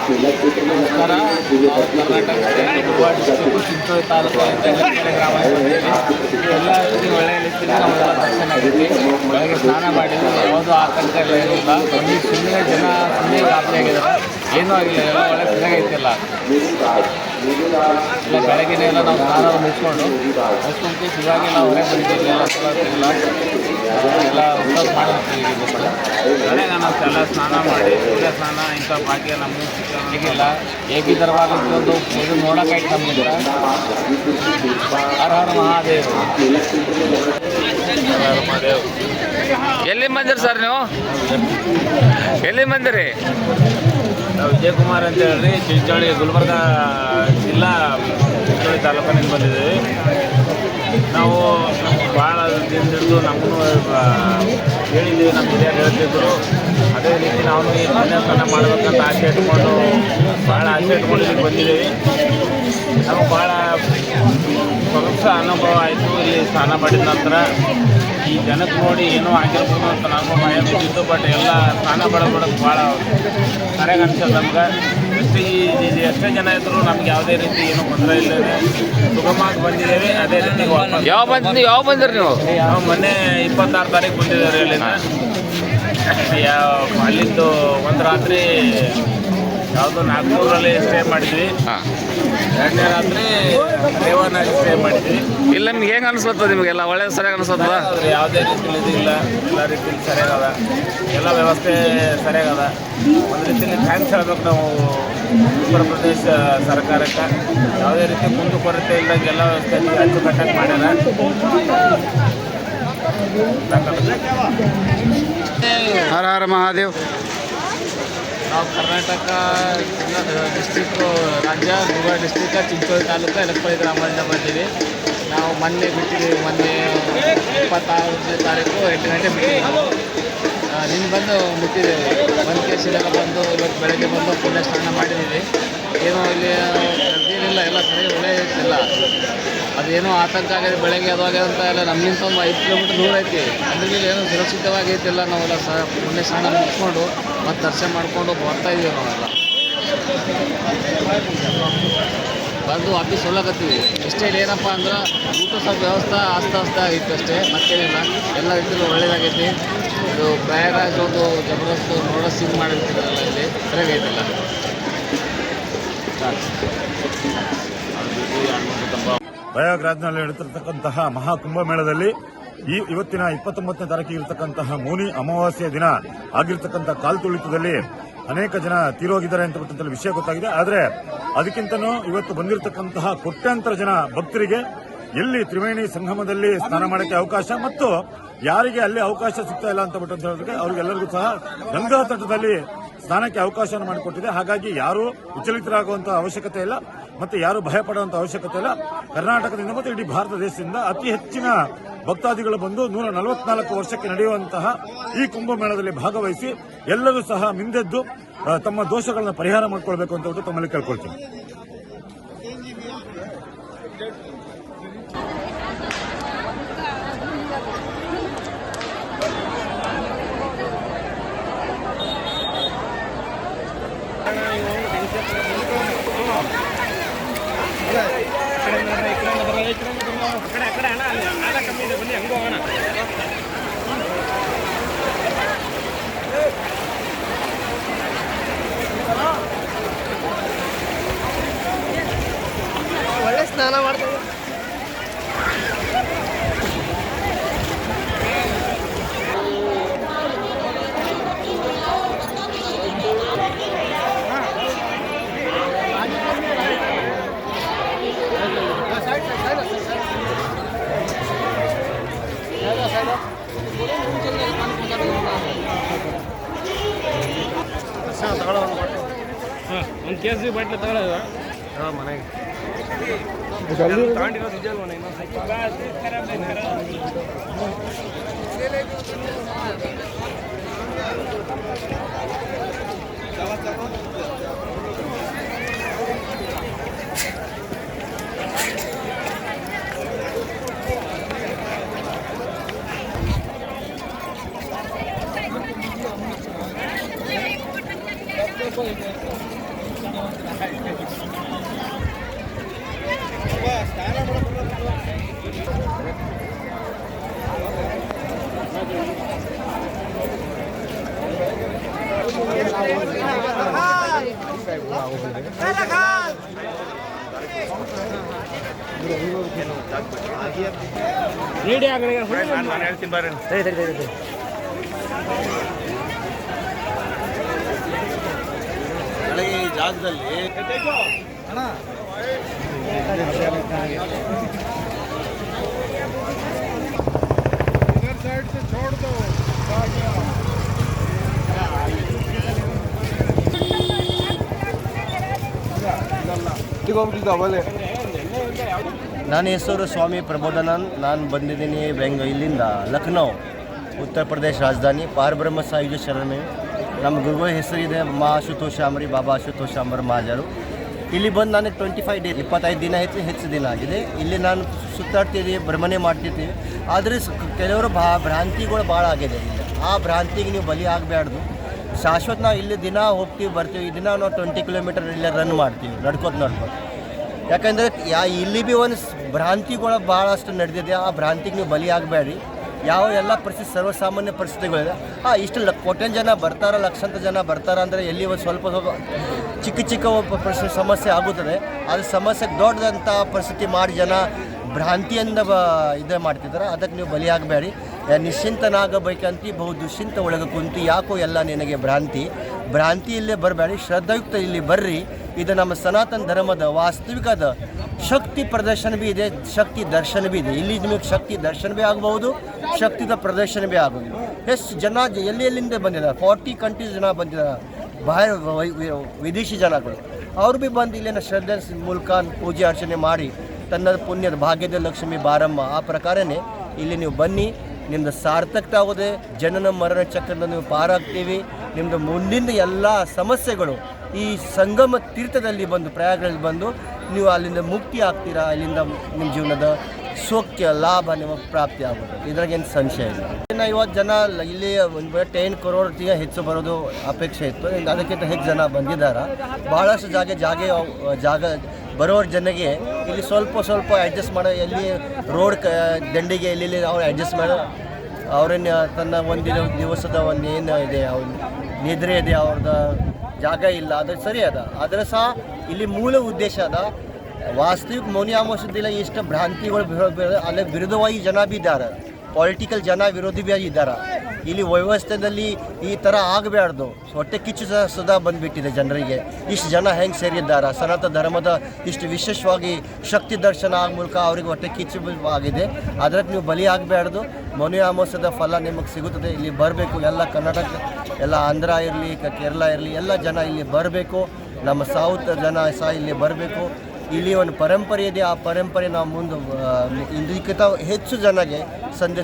ನಮಸ್ಕಾರ. ನಾವು ಕರ್ನಾಟಕ ಗೋವಾ ಡಿಸ್ಟ್ರಿಕ್ಕು ಚಿಂಚೋಳಿ ತಾಲೂಕು ಎಲೆಕೆರೆ ಗ್ರಾಮ ಎಲ್ಲ ಒಳ್ಳೆಯ ರೀತಿಯಲ್ಲಿ ನಮಗೆಲ್ಲ ದರ್ಶನ ಆಗೈತಿ. ಬೆಳಗ್ಗೆ ಸ್ನಾನ ಮಾಡಿದ್ವಿ, ಯಾವುದೂ ಆತಂಕ ಎಲ್ಲ ಏನಿಲ್ಲ. ಒಂದು ಸುಮ್ಮನೆ ಜನ ಸುಮ್ಮನೆ ಗಾಬರಿ ಆಗಿದ್ದಾರೆ, ಏನೂ ಆಗಿಲ್ಲ, ಎಲ್ಲ ಒಳ್ಳೆ ಚೆನ್ನಾಗೈತಿಲ್ಲ. ಇಲ್ಲ ಬೆಳಗ್ಗೆನೇ ಎಲ್ಲ ನಾವು ಸ್ನಾನ ಮುಗಿಸ್ಕೊಂಡು ಇವಾಗೆಲ್ಲ ನಾವು ಹೊರಗೆ ಬಂದಿದ್ದೀವಿ. ಎಲ್ಲ ಇಲ್ಲ ಎಲ್ಲ ಉತ್ಸವ ಮಾಡಿರ್ತೀವಿ. ಮನೆಗೆ ನಾವು ಎಲ್ಲ ಸ್ನಾನ ಮಾಡಿ ಸೂರ್ಯ ಸ್ನಾನ ಇಂಥ ಭಾಗ್ಯ ನಮಗೆ ಈಗಿಲ್ಲ. ಹೇಗಿದ್ದರವಾಗ ಒಂದು ಇದು ನೋಡೋಕ್ಕಾಯ್ತು ನಮ್ಮಿಂದ. ಹರ ಹರ ಮಹಾದೇವ್. ಹರ ಹರ ಮಹಾದೇವ್. ಎಲ್ಲಿ ಬಂದಿರಿ ಸರ್ ನೀವು? ಎಲ್ಲಿ ಬಂದಿರಿ? ನಾವು ವಿಜಯಕುಮಾರ್ ಅಂತ ಹೇಳ್ರಿ, ಚಿಂಚೋಳಿ ಗುಲ್ಬರ್ಗ ಜಿಲ್ಲಾ ಚಿಂಚೋಳಿ ತಾಲೂಕಿನಿಂದ ಬಂದಿದ್ದೀವಿ. ನಾವು ಭಾಳ ದಿನದಿದ್ದು ನಮ್ಮನ್ನು ಹೇಳಿದ್ದೀವಿ, ನಮ್ಮ ಹಿರಿಯರು ಹೇಳ್ತಿದ್ರು. ಅದೇ ರೀತಿ ನಾವು ಈ ಪುಣ್ಯಸ್ನಾನ ಮಾಡ್ಬೇಕಂತ ಆಸೆ ಇಟ್ಕೊಂಡು ಭಾಳ ಆಸೆ ಇಟ್ಕೊಂಡು ಇಲ್ಲಿ ಬಂದಿದ್ದೀವಿ. ನಮಗೆ ಭಾಳ ಸೊಗಸ ಅನುಭವ ಆಯಿತು. ಇಲ್ಲಿ ಸ್ನಾನ ಮಾಡಿದ ನಂತರ ಈ ಜನಕ್ಕೆ ನೋಡಿ ಏನೋ ಆಗಿರ್ಬೋದು ಅಂತ ನಾವು ಭಯ ಬಿದ್ದಿತ್ತು. ಬಟ್ ಎಲ್ಲ ಸ್ನಾನ ಮಾಡೋಕ್ಕೆ ಭಾಳ ಸರಿಯಾಗಿ ಅನ್ಸೋದು ನಮ್ಗೆ. ಎಷ್ಟೇ ಜನ ಇದ್ದರೂ ನಮ್ಗೆ ಯಾವುದೇ ರೀತಿ ಏನೂ ತೊಂದರೆ ಇಲ್ಲದೆ ಸುಗಮವಾಗಿ ಬಂದಿದ್ದೇವೆ. ಅದೇ ರೀತಿ ಯಾವ ಬಂದಿರಿ ನೀವು? ನಾವು ಮೊನ್ನೆ 26 ತಾರೀಕು ಬಂದಿದ್ದೇವೆ ಅಲ್ಲಿಂದ. ಅಲ್ಲಿಂದು ಒಂದು ರಾತ್ರಿ ಯಾವುದು ನಾಗ್ಪುರಲ್ಲಿ ಸ್ಟೇ ಮಾಡಿದ್ವಿ. ಎರಡನೇ ರಾತ್ರಿ ರೇವನಾಗಿ ಸ್ಟೇ ಮಾಡಿದ್ವಿ. ಇಲ್ಲ ನಿಮ್ಗೆ ಹೆಂಗೆ ಅನಿಸುತ್ತೆ? ನಿಮಗೆಲ್ಲ ಒಳ್ಳೆ ಸರಿಯಾಗಿ ಅನಿಸುತ್ತದ? ಯಾವುದೇ ರೀತಿಯಲ್ಲಿ ಇದಿಲ್ಲ, ಎಲ್ಲ ರೀತಿಯಲ್ಲಿ ಸರಿಯಾಗದ, ಎಲ್ಲ ವ್ಯವಸ್ಥೆ ಸರಿಯಾಗದ. ಒಂದು ರೀತಿಯಲ್ಲಿ ಥ್ಯಾಂಕ್ಸ್ ಹೇಳ್ಬೇಕು ನಾವು ಉತ್ತರ ಪ್ರದೇಶ ಸರ್ಕಾರಕ್ಕೆ. ಯಾವುದೇ ರೀತಿ ಕುಂದುಕೊರತೆ ಇಲ್ಲದಂಗೆ ಎಲ್ಲ ವ್ಯವಸ್ಥೆ ಅಚ್ಚುಕಟ್ಟಾಗಿ ಮಾಡ್ಯಾರ. ಹರ ಹರ ಮಹಾದೇವ್. ನಾವು ಕರ್ನಾಟಕ ಡಿಸ್ಟ್ರಿಕ್ಕು ರಾಜ್ಯ ಗೋವಾ ಡಿಸ್ಟ್ರಿಕ್ಕು ಚಿಂಚೋಳಿ ತಾಲೂಕು ಎಲೆಕೆರೆ ಗ್ರಾಮದಿಂದ ಬಂದೀವಿ. ನಾವು ಮೊನ್ನೆ ಬಿಟ್ಟಿದ್ದೀವಿ. ಮೊನ್ನೆ 26ನೇ ತಾರೀಕು 8 ಗಂಟೆ ಬಿಟ್ಟಿದ್ದೀವಿ. ನಿನ್ನೆ ಬಂದು ಮುಟ್ಟಿದ್ದೇವೆ. ಒಂದು ಕೇಸಿಗೆಲ್ಲ ಬಂದು ಇವತ್ತು ಬೆಳಗ್ಗೆ ಬಂದು ಪುಣ್ಯ ಸ್ನಾನ ಮಾಡಿದ್ದೀವಿ. ಏನೋ ಇಲ್ಲಿ ಏನಿಲ್ಲ, ಎಲ್ಲ ಸರಿ ಒಳ್ಳೆ ಐತಿಲ್ಲ. ಅದೇನೋ ಆತಂಕ ಆಗಿದೆ ಬೆಳಗ್ಗೆ ಅದಾಗೆ ಅಂತ ಎಲ್ಲ ನಮ್ಮಿಂತ ಒಂದು 5 ಕಿಲೋಮೀಟ್ರ್ ದೂರ ಐತಿ. ಅದ್ರಲ್ಲಿ ಏನೋ ಸುರಕ್ಷಿತವಾಗಿ ಐತಿಲ್ಲ. ನಾವೆಲ್ಲ ಪುಣ್ಯ ಸ್ನಾನ ಮುಗಿಸ್ಕೊಂಡು ಮತ್ತು ದರ್ಶನ ಮಾಡಿಕೊಂಡು ಬರ್ತಾಯಿದ್ದೀವಿ. ನಾವೆಲ್ಲ ಬಂದು ವಾಪಸ್ ಹೊಲಕತ್ತೀವಿ. ಇಷ್ಟೇ ಏನಪ್ಪ ಅಂದ್ರೆ ಊಟ ಸ್ವಲ್ಪ ವ್ಯವಸ್ಥೆ ಆಸ್ತ ಆಗಿತ್ತು ಅಷ್ಟೇ, ಮತ್ತೇನಿಲ್ಲ. ಎಲ್ಲ ರೀತಿಯಲ್ಲೂ ಒಳ್ಳೇದಾಗೈತಿ. ಇದು ಪ್ರಯಾಗರಾಜ್ ಒಂದು ಜಬರ್ದಸ್ತ್ ನೋಡೋ ಸೀನ್ ಮಾಡಿರ್ತಿದ್ರಲ್ಲ, ಇಲ್ಲಿ ಸರಿಯಾಗೈತಿಲ್ಲ. ಪ್ರಯಾಗ್ರಾಜ್ನಲ್ಲಿ ನಡೆತಿರ್ತಕ್ಕಂತಹ ಮಹಾಕುಂಭಮೇಳದಲ್ಲಿ ಇವತ್ತಿನ 29ನೇ ತಾರೀಕಿಗೆ ಇರತಕ್ಕಂತಹ ಮೌನಿ ಅಮಾವಾಸ್ಯೆ ದಿನ ಆಗಿರ್ತಕ್ಕಂಥ ಕಾಲ್ತುಳಿತದಲ್ಲಿ ಅನೇಕ ಜನ ತೀರೋಗಿದ್ದಾರೆ ಅಂತ ವಿಷಯ ಗೊತ್ತಾಗಿದೆ. ಆದರೆ ಅದಕ್ಕಿಂತನೂ ಇವತ್ತು ಬಂದಿರತಕ್ಕಂತಹ ಕೋಟ್ಯಾಂತರ ಜನ ಭಕ್ತರಿಗೆ ಎಲ್ಲಿ ತ್ರಿವೇಣಿ ಸಂಗಮದಲ್ಲಿ ಸ್ನಾನ ಮಾಡಕ್ಕೆ ಅವಕಾಶ ಮತ್ತು ಯಾರಿಗೆ ಅಲ್ಲಿ ಅವಕಾಶ ಸಿಗ್ತಾ ಇಲ್ಲ ಅಂತ ಹೇಳಿದ್ರೆ ಅವರಿಗೆಲ್ಲರಿಗೂ ಸಹ ಗಂಗಾ ತಟದಲ್ಲಿ ಸ್ನಾನಕ್ಕೆ ಅವಕಾಶವನ್ನು ಮಾಡಿಕೊಟ್ಟಿದೆ. ಹಾಗಾಗಿ ಯಾರು ವಿಚಲಿತರಾಗುವಂತಹ ಅವಶ್ಯಕತೆ ಇಲ್ಲ ಮತ್ತೆ ಯಾರು ಭಯ ಪಡುವಂತಹ ಅವಶ್ಯಕತೆ ಇಲ್ಲ. ಕರ್ನಾಟಕದಿಂದ ಮತ್ತು ಇಡೀ ಭಾರತ ದೇಶದಿಂದ ಅತಿ ಹೆಚ್ಚಿನ ಭಕ್ತಾದಿಗಳು ಬಂದು 144 ವರ್ಷಕ್ಕೆ ನಡೆಯುವಂತಹ ಈ ಕುಂಭಮೇಳದಲ್ಲಿ ಭಾಗವಹಿಸಿ ಎಲ್ಲರೂ ಸಹ ಮಿಂದೆದ್ದು ತಮ್ಮ ದೋಷಗಳನ್ನು ಪರಿಹಾರ ಮಾಡಿಕೊಳ್ಬೇಕು ಅಂತ ತಮ್ಮಲ್ಲಿ ಕೇಳ್ಕೊಳ್ತೀನಿ. ಒಳ್ಳೆ ಸ್ನಾನ ಮಾಡ್ತಾರೆ. ಒಂದು ಕೇಸರಿ ಬಾಟ್ಲಿ ತಗೊಳ್ಳೋದು ಮನೆಗೆ ತಗೊಂಡಿರೋದು ನಿಜ ಅಲ್ವ? ನಾನು ಹೇಳ್ತೀನಿ ಬರ್ರಿ. ಈ ಜಾಗದಲ್ಲಿ ನನ್ನ ಹೆಸರು ಸ್ವಾಮಿ ಪ್ರಬೋಧಾನಂದ್. ನಾನು ಬಂದಿದ್ದೀನಿ ಇಲ್ಲಿಂದ ಲಕ್ನೋ, ಉತ್ತರ ಪ್ರದೇಶ ರಾಜಧಾನಿ. ಪಾರಬ್ರಹ್ಮ ಸಾಯುಜ ಶರಣೆ. ನಮ್ಮ ಗುರುಗಳ ಹೆಸರಿದೆ ಮಾ ಆಶುತೋಷ ಅಂಬರಿ, ಬಾಬಾ ಆಶುತೋಷ ಅಂಬರ್ ಮಹಾಜರು. ಇಲ್ಲಿ ಬಂದು ನನಗೆ 25 ಡೇಸ್ 25 ದಿನ ಹೆಚ್ಚು ದಿನ ಆಗಿದೆ. ಇಲ್ಲಿ ನಾನು ಸುತ್ತಾಡ್ತಿದ್ದೀವಿ, ಭ್ರಮಣೆ ಮಾಡ್ತಿರ್ತೀವಿ. ಆದರೆ ಕೆಲವರು ಭ್ರಾಂತಿಗಳು ಭಾಳ ಆಗಿದೆ. ಆ ಭ್ರಾಂತಿಗೆ ನೀವು ಬಲಿ ಆಗಬಾರ್ದು. ಶಾಶ್ವತ ನಾವು ಇಲ್ಲಿ ದಿನ ಹೋಗ್ತೀವಿ ಬರ್ತೀವಿ. ದಿನ ನಾವು 20 ಕಿಲೋಮೀಟರ್ ಇಲ್ಲೇ ರನ್ ಮಾಡ್ತೀವಿ ನಡ್ಕೋತ. ಯಾಕಂದರೆ ಇಲ್ಲಿ ಭೀ ಒಂದು ಭ್ರಾಂತಿಗಳು ಭಾಳಷ್ಟು ನಡೆದಿದೆ. ಆ ಭ್ರಾಂತಿಗೆ ನೀವು ಬಲಿ ಆಗಬೇಡಿ. ಎಲ್ಲ ಪರಿಸ್ಥಿತಿ ಸರ್ವಸಾಮಾನ್ಯ ಪರಿಸ್ಥಿತಿಗಳಿದೆ. ಇಷ್ಟು ಕೋಟ್ಯಾಂತರ ಜನ ಬರ್ತಾರೆ, ಲಕ್ಷಾಂತರ ಜನ ಬರ್ತಾರೆ ಅಂದರೆ ಎಲ್ಲಿ ಒಂದು ಸ್ವಲ್ಪ ಚಿಕ್ಕ ಸಮಸ್ಯೆ ಆಗುತ್ತದೆ. ಅದು ಸಮಸ್ಯೆಗೆ ದೊಡ್ಡದಂಥ ಪರಿಸ್ಥಿತಿ ಮಾಡಿ ಜನ ಭ್ರಾಂತಿಯಿಂದ ಇದೇ ಮಾಡ್ತಿದ್ದಾರೆ. ಅದಕ್ಕೆ ನೀವು ಬಲಿ ಆಗಬೇಡಿ. ನಿಶ್ಚಿಂತನಾಗಬೇಕಂತ ಬಹು ದುಶ್ಚಿಂತ ಒಳಗೆ ಕುಂತು ಯಾಕೋ ಎಲ್ಲ ನಿನಗೆ ಭ್ರಾಂತಿ ಇಲ್ಲೇ ಬರಬೇಡಿ. ಶ್ರದ್ಧಾಯುಕ್ತ ಇಲ್ಲಿ ಬರ್ರಿ. ಇದು ನಮ್ಮ ಸನಾತನ ಧರ್ಮದ ವಾಸ್ತವಿಕದ ಶಕ್ತಿ ಪ್ರದರ್ಶನ ಭೀ ಇದೆ, ಶಕ್ತಿ ದರ್ಶನ ಭೀ ಇದೆ. ಇಲ್ಲಿ ನಿಮಗೆ ಶಕ್ತಿ ದರ್ಶನ ಭೀ ಆಗ್ಬೋದು, ಶಕ್ತಿದ ಪ್ರದರ್ಶನ ಭೀ ಆಗೋದು. ಎಷ್ಟು ಜನ ಎಲ್ಲಿಂದ ಬಂದಿದ್ದಾರೆ, 40 ಕಂಟ್ರೀಸ್ ಜನ ಬಂದಿದ್ದಾರೆ, ವಿದೇಶಿ ಜನಗಳು. ಅವ್ರು ಭೀ ಬಂದು ಇಲ್ಲಿನ ಶ್ರದ್ಧೆ ಮೂಲಕ ಪೂಜೆ ಅರ್ಚನೆ ಮಾಡಿ ತನ್ನ ಪುಣ್ಯದ ಭಾಗ್ಯದ ಲಕ್ಷ್ಮಿ ಬಾರಮ್ಮ. ಆ ಪ್ರಕಾರನೇ ಇಲ್ಲಿ ನೀವು ಬನ್ನಿ. ನಿಮ್ಮದು ಸಾರ್ಥಕತೆ ಆಗೋದೆ. ಜನನ ಮರಣ ಚಕ್ರದ ನೀವು ಪಾರಾಗ್ತೀವಿ. ನಿಮ್ಮದು ಮುಂದಿನ ಎಲ್ಲ ಸಮಸ್ಯೆಗಳು ಈ ಸಂಗಮ ತೀರ್ಥದಲ್ಲಿ ಬಂದು, ಪ್ರಯಾಗದಲ್ಲಿ ಬಂದು ನೀವು ಅಲ್ಲಿಂದ ಮುಕ್ತಿ ಆಗ್ತೀರಾ. ಅಲ್ಲಿಂದ ನಿಮ್ಮ ಜೀವನದ ಸೌಖ್ಯ ಲಾಭ ನಿಮಗೆ ಪ್ರಾಪ್ತಿ ಆಗುತ್ತೆ. ಇದ್ರಾಗೇನು ಸಂಶಯ ಇಲ್ಲ. 50 ಜನ ಇಲ್ಲಿ 10 crore ಹೆಚ್ಚು ಬರೋದು ಅಪೇಕ್ಷೆ ಇತ್ತು. ಅದಕ್ಕಿಂತ ಹೆಚ್ಚು ಜನ ಬಂದಿದ್ದಾರೆ. ಭಾಳಷ್ಟು ಜಾಗ ಬರೋರ ಜನಗೆ ಇಲ್ಲಿ ಸ್ವಲ್ಪ ಅಡ್ಜಸ್ಟ್ ಮಾಡೋ, ಎಲ್ಲಿ ರೋಡ್ ದಂಡಿಗೆ ಎಲ್ಲಿ ಅವ್ರು ಅಡ್ಜಸ್ಟ್ ಮಾಡೋ, ಅವ್ರನ್ನ ತನ್ನ ದಿವಸದ ಒಂದು ಏನು ಇದೆ, ಅವ್ರ ನಿದ್ರೆ ಇದೆ, ಅವ್ರದ್ದು ಜಾಗ ಇಲ್ಲ, ಅದು ಸರಿ ಅದ. ಆದರೆ ಸಹ ಇಲ್ಲಿ ಮೂಲ ಉದ್ದೇಶ ಅದ. ವಾಸ್ತವಿಕ ಮೌನಿ ಅಮಾವಾಸ್ಯದಿಲ್ಲ ಇಷ್ಟು ಭ್ರಾಂತಿಗಳು ಅಲ್ಲೇ ವಿರೋಧವಾಗಿ ಜನ ಬಿ ಇದ್ದಾರೆ. ಪೊಲಿಟಿಕಲ್ ಜನ ವಿರೋಧಿ ಬಿ ಇದ್ದಾರೆ. ಇಲ್ಲಿ ವ್ಯವಸ್ಥೆಯಲ್ಲಿ ಈ ಥರ ಆಗಬಾರ್ದು. ಹೊಟ್ಟೆ ಕಿಚ್ಚು ಸದಾ ಬಂದುಬಿಟ್ಟಿದೆ ಜನರಿಗೆ. ಇಷ್ಟು ಜನ ಹೆಂಗೆ ಸೇರಿದ್ದಾರೆ. ಸನಾತನ ಧರ್ಮದ ಇಷ್ಟು ವಿಶೇಷವಾಗಿ ಶಕ್ತಿ ದರ್ಶನ ಆಗ ಮೂಲಕ ಅವ್ರಿಗೆ ಹೊಟ್ಟೆ ಕಿಚ್ಚು ಆಗಿದೆ. ಅದಕ್ಕೆ ನೀವು ಬಲಿ ಆಗಬಾರ್ದು. ಮೌನಿ ಅಮಾವಾಸ್ಯದ ಫಲ ನಿಮಗೆ ಸಿಗುತ್ತದೆ. ಇಲ್ಲಿ ಬರಬೇಕು. ಎಲ್ಲ ಕರ್ನಾಟಕ, ಎಲ್ಲ ಆಂಧ್ರ ಇರಲಿ, ಕೇರಳ ಇರಲಿ, ಎಲ್ಲ ಜನ ಇಲ್ಲಿ ಬರಬೇಕು. ನಮ್ಮ ಸೌತ್ ಜನ ಸಹ ಇಲ್ಲಿ ಬರಬೇಕು. ಇಲ್ಲಿ ಒಂದು ಪರಂಪರೆ ಇದೆ. ಆ ಪರಂಪರೆ ನಾವು ಮುಂದೆ ಇದಕ್ಕಿಂತ ಹೆಚ್ಚು ಜನಗೆ ಸಂದೇಶ